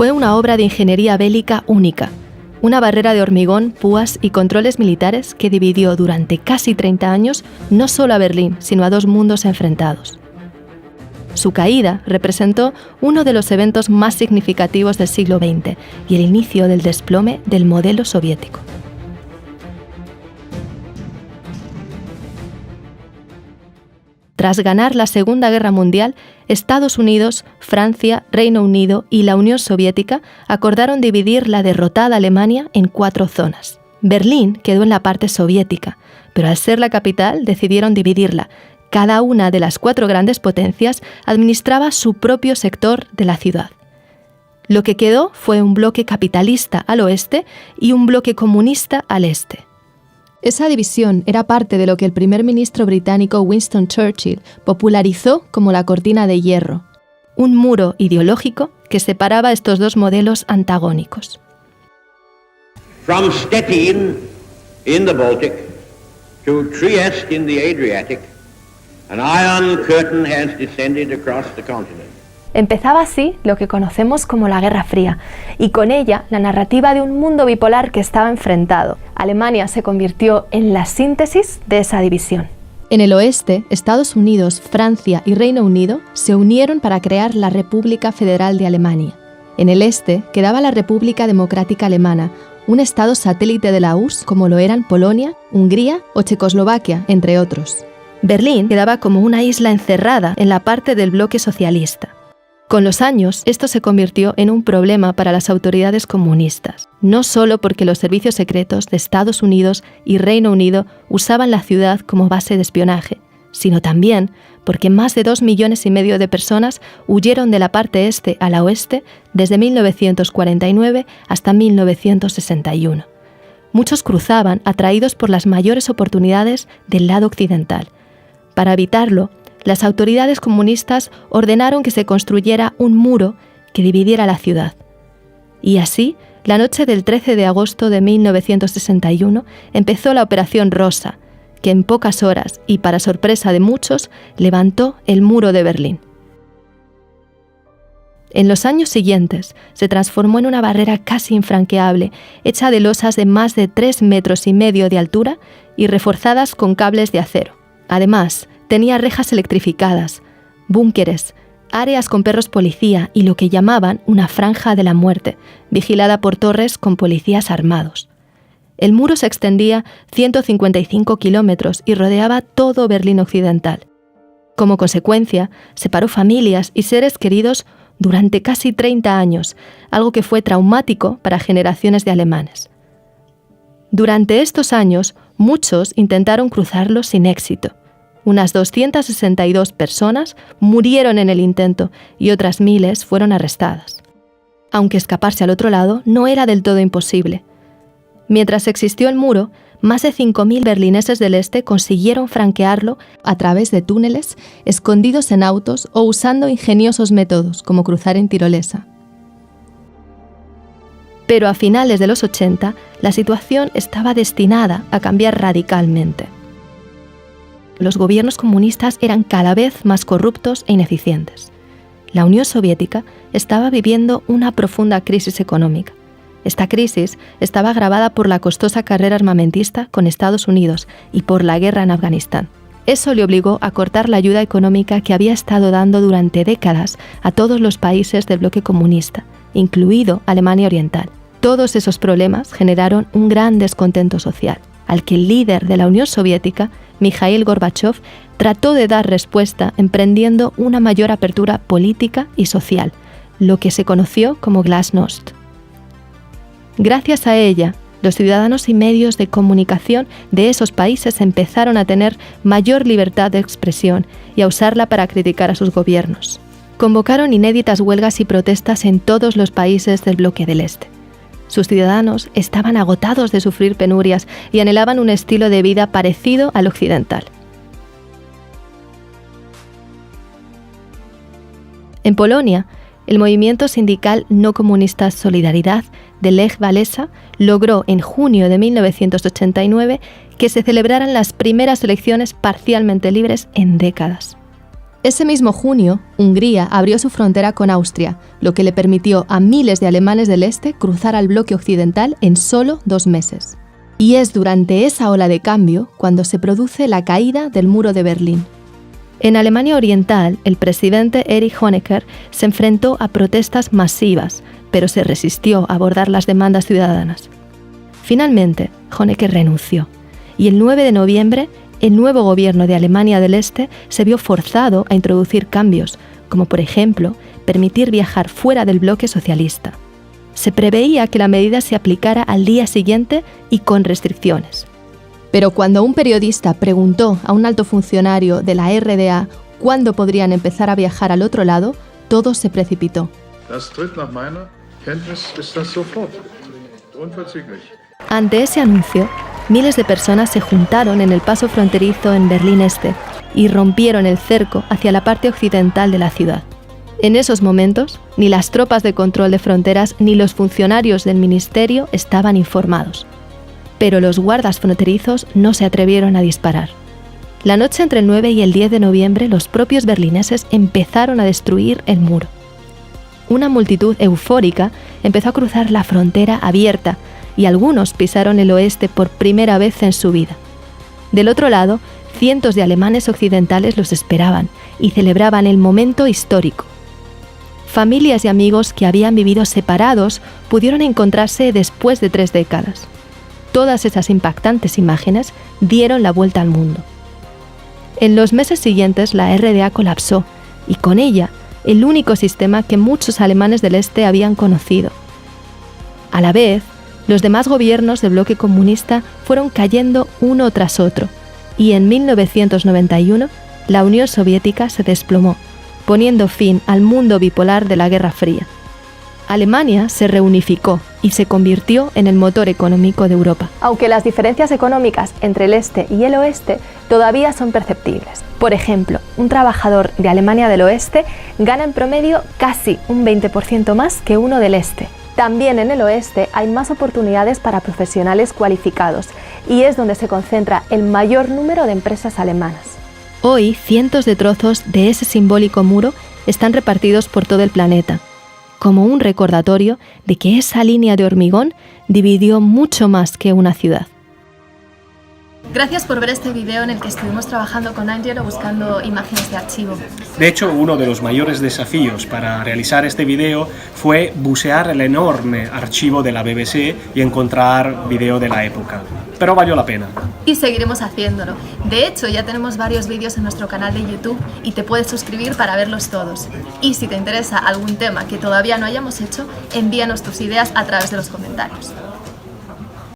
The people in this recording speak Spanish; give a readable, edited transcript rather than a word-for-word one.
Fue una obra de ingeniería bélica única, una barrera de hormigón, púas y controles militares que dividió durante casi 30 años no solo a Berlín, sino a dos mundos enfrentados. Su caída representó uno de los eventos más significativos del siglo XX y el inicio del desplome del modelo soviético. Tras ganar la Segunda Guerra Mundial, Estados Unidos, Francia, Reino Unido y la Unión Soviética acordaron dividir la derrotada Alemania en 4 zonas. Berlín quedó en la parte soviética, pero al ser la capital decidieron dividirla. Cada una de las 4 grandes potencias administraba su propio sector de la ciudad. Lo que quedó fue un bloque capitalista al oeste y un bloque comunista al este. Esa división era parte de lo que el primer ministro británico Winston Churchill popularizó como la cortina de hierro, un muro ideológico que separaba estos dos modelos antagónicos. From Stettin in the Baltic to Trieste in the Adriatic, an iron curtain has descended across the continent. Empezaba así lo que conocemos como la Guerra Fría, y con ella la narrativa de un mundo bipolar que estaba enfrentado. Alemania se convirtió en la síntesis de esa división. En el oeste, Estados Unidos, Francia y Reino Unido se unieron para crear la República Federal de Alemania. En el este quedaba la República Democrática Alemana, un estado satélite de la URSS como lo eran Polonia, Hungría o Checoslovaquia, entre otros. Berlín quedaba como una isla encerrada en la parte del bloque socialista. Con los años, esto se convirtió en un problema para las autoridades comunistas, no solo porque los servicios secretos de Estados Unidos y Reino Unido usaban la ciudad como base de espionaje, sino también porque más de 2,5 millones de personas huyeron de la parte este a la oeste desde 1949 hasta 1961. Muchos cruzaban atraídos por las mayores oportunidades del lado occidental. Para evitarlo, las autoridades comunistas ordenaron que se construyera un muro que dividiera la ciudad. Y así, la noche del 13 de agosto de 1961 empezó la Operación Rosa, que en pocas horas y para sorpresa de muchos, levantó el muro de Berlín. En los años siguientes, se transformó en una barrera casi infranqueable, hecha de losas de más de 3,5 metros de altura y reforzadas con cables de acero. Además, tenía rejas electrificadas, búnkeres, áreas con perros policía y lo que llamaban una franja de la muerte, vigilada por torres con policías armados. El muro se extendía 155 kilómetros y rodeaba todo Berlín occidental. Como consecuencia, separó familias y seres queridos durante casi 30 años, algo que fue traumático para generaciones de alemanes. Durante estos años, muchos intentaron cruzarlo sin éxito. Unas 262 personas murieron en el intento y otras miles fueron arrestadas. Aunque escaparse al otro lado no era del todo imposible. Mientras existió el muro, más de 5.000 berlineses del este consiguieron franquearlo a través de túneles, escondidos en autos o usando ingeniosos métodos como cruzar en tirolesa. Pero a finales de los 80, la situación estaba destinada a cambiar radicalmente. Los gobiernos comunistas eran cada vez más corruptos e ineficientes. La Unión Soviética estaba viviendo una profunda crisis económica. Esta crisis estaba agravada por la costosa carrera armamentista con Estados Unidos y por la guerra en Afganistán. Eso le obligó a cortar la ayuda económica que había estado dando durante décadas a todos los países del bloque comunista, incluido Alemania Oriental. Todos esos problemas generaron un gran descontento social, al que el líder de la Unión Soviética, Mikhail Gorbachev, trató de dar respuesta emprendiendo una mayor apertura política y social, lo que se conoció como Glasnost. Gracias a ella, los ciudadanos y medios de comunicación de esos países empezaron a tener mayor libertad de expresión y a usarla para criticar a sus gobiernos. Convocaron inéditas huelgas y protestas en todos los países del bloque del Este. Sus ciudadanos estaban agotados de sufrir penurias y anhelaban un estilo de vida parecido al occidental. En Polonia, el movimiento sindical no comunista Solidaridad de Lech Walesa logró en junio de 1989 que se celebraran las primeras elecciones parcialmente libres en décadas. Ese mismo junio, Hungría abrió su frontera con Austria, lo que le permitió a miles de alemanes del este cruzar al bloque occidental en solo 2 meses. Y es durante esa ola de cambio cuando se produce la caída del muro de Berlín. En Alemania Oriental, el presidente Erich Honecker se enfrentó a protestas masivas, pero se resistió a abordar las demandas ciudadanas. Finalmente, Honecker renunció, y el 9 de noviembre, el nuevo gobierno de Alemania del Este se vio forzado a introducir cambios, como por ejemplo, permitir viajar fuera del bloque socialista. Se preveía que la medida se aplicara al día siguiente y con restricciones. Pero cuando un periodista preguntó a un alto funcionario de la RDA cuándo podrían empezar a viajar al otro lado, todo se precipitó. Ante ese anuncio, miles de personas se juntaron en el paso fronterizo en Berlín Este y rompieron el cerco hacia la parte occidental de la ciudad. En esos momentos, ni las tropas de control de fronteras ni los funcionarios del ministerio estaban informados. Pero los guardas fronterizos no se atrevieron a disparar. La noche entre el 9 y el 10 de noviembre, los propios berlineses empezaron a destruir el muro. Una multitud eufórica empezó a cruzar la frontera abierta y algunos pisaron el oeste por primera vez en su vida. Del otro lado, cientos de alemanes occidentales los esperaban y celebraban el momento histórico. Familias y amigos que habían vivido separados pudieron encontrarse después de 3 décadas. Todas esas impactantes imágenes dieron la vuelta al mundo. En los meses siguientes la RDA colapsó y con ella el único sistema que muchos alemanes del este habían conocido. A la vez, los demás gobiernos del bloque comunista fueron cayendo uno tras otro y en 1991 la Unión Soviética se desplomó, poniendo fin al mundo bipolar de la Guerra Fría. Alemania se reunificó y se convirtió en el motor económico de Europa. Aunque las diferencias económicas entre el este y el oeste todavía son perceptibles. Por ejemplo, un trabajador de Alemania del oeste gana en promedio casi un 20% más que uno del este. También en el oeste hay más oportunidades para profesionales cualificados y es donde se concentra el mayor número de empresas alemanas. Hoy, cientos de trozos de ese simbólico muro están repartidos por todo el planeta, como un recordatorio de que esa línea de hormigón dividió mucho más que una ciudad. Gracias por ver este video en el que estuvimos trabajando con Angelo buscando imágenes de archivo. De hecho, uno de los mayores desafíos para realizar este video fue bucear el enorme archivo de la BBC y encontrar video de la época. Pero valió la pena. Y seguiremos haciéndolo. De hecho, ya tenemos varios vídeos en nuestro canal de YouTube y te puedes suscribir para verlos todos. Y si te interesa algún tema que todavía no hayamos hecho, envíanos tus ideas a través de los comentarios.